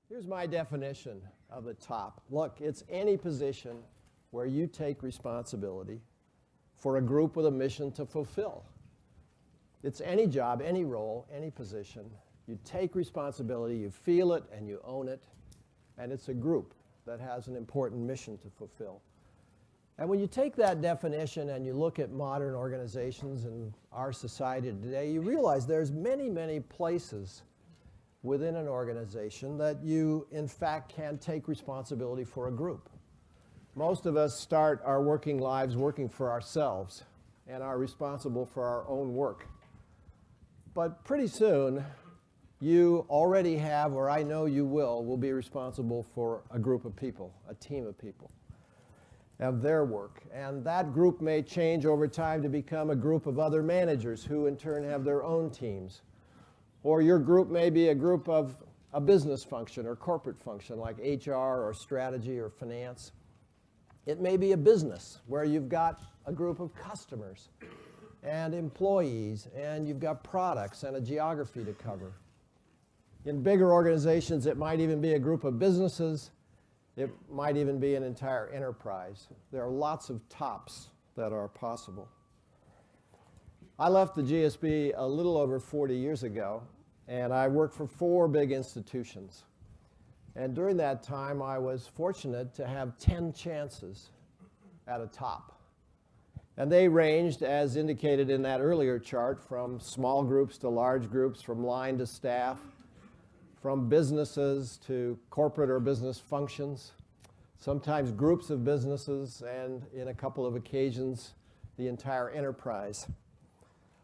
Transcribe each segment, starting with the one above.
Here's my definition of the top. Look, it's any position where you take responsibility for a group with a mission to fulfill. It's any job, any role, any position. You take responsibility, you feel it, and you own it, and it's a group that has an important mission to fulfill. And when you take that definition and you look at modern organizations in our society today, you realize there's many, many places within an organization that you, in fact, can take responsibility for a group. Most of us start our working lives working for ourselves and are responsible for our own work. But pretty soon, you already have, or I know you will be responsible for a group of people, a team of people, of their work. And that group may change over time to become a group of other managers who in turn have their own teams. Or your group may be a group of a business function or corporate function like HR or strategy or finance. It may be a business where you've got a group of customers and employees and you've got products and a geography to cover. In bigger organizations, it might even be a group of businesses. It might even be an entire enterprise. There are lots of tops that are possible. I left the GSB a little over 40 years ago, and I worked for 4 big institutions. And during that time, I was fortunate to have 10 chances at a top. And they ranged, as indicated in that earlier chart, from small groups to large groups, from line to staff, from businesses to corporate or business functions, sometimes groups of businesses, and in a couple of occasions, the entire enterprise.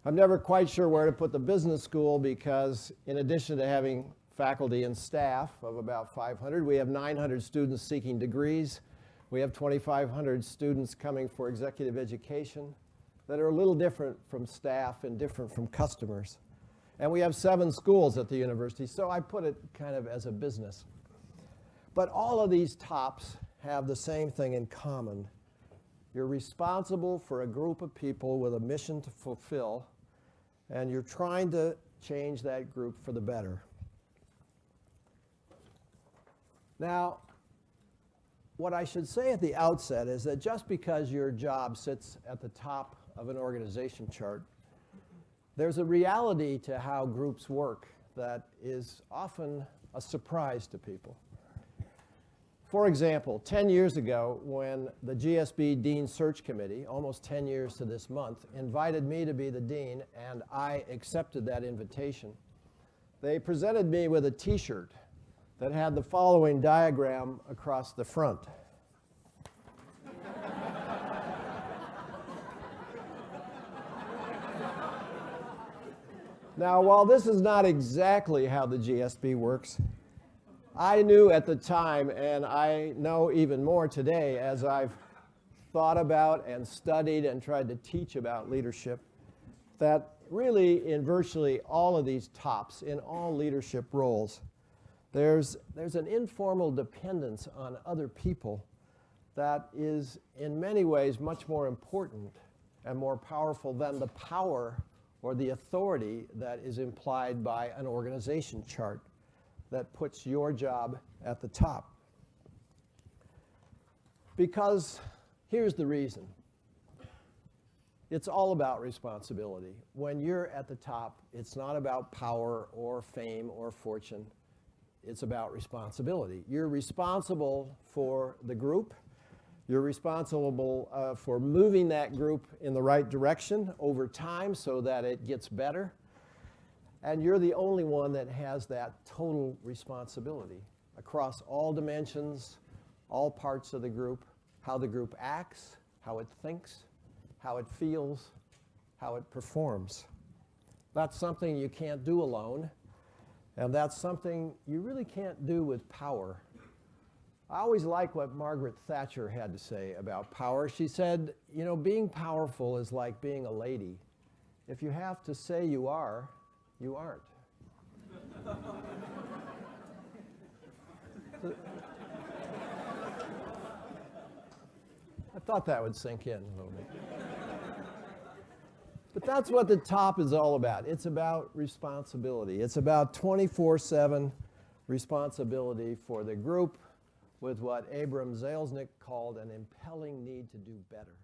I'm never quite sure where to put the business school because in addition to having faculty and staff of about 500, we have 900 students seeking degrees. We have 2,500 students coming for executive education that are a little different from staff and different from customers. And we have 7 schools at the university, so I put it kind of as a business. But all of these tops have the same thing in common. You're responsible for a group of people with a mission to fulfill, and you're trying to change that group for the better. Now, what I should say at the outset is that just because your job sits at the top of an organization chart, there's a reality to how groups work that is often a surprise to people. For example, 10 years ago, when the GSB Dean Search Committee, almost 10 years to this month, invited me to be the dean, and I accepted that invitation, they presented me with a T-shirt that had the following diagram across the front. Now, while this is not exactly how the GSB works, I knew at the time, and I know even more today as I've thought about and studied and tried to teach about leadership, that really in virtually all of these tops, in all leadership roles, there's an informal dependence on other people that is in many ways much more important and more powerful than the power or the authority that is implied by an organization chart that puts your job at the top. Because here's the reason. It's all about responsibility. When you're at the top, it's not about power or fame or fortune. It's about responsibility. You're responsible for the group. You're responsible for moving that group in the right direction over time so that it gets better. And you're the only one that has that total responsibility across all dimensions, all parts of the group, how the group acts, how it thinks, how it feels, how it performs. That's something you can't do alone, and that's something you really can't do with power. I always like what Margaret Thatcher had to say about power. She said, you know, being powerful is like being a lady. If you have to say you are, you aren't. I thought that would sink in a little bit. But that's what the top is all about. It's about responsibility. It's about 24/7 responsibility for the group with what Abram Zalesnik called an impelling need to do better.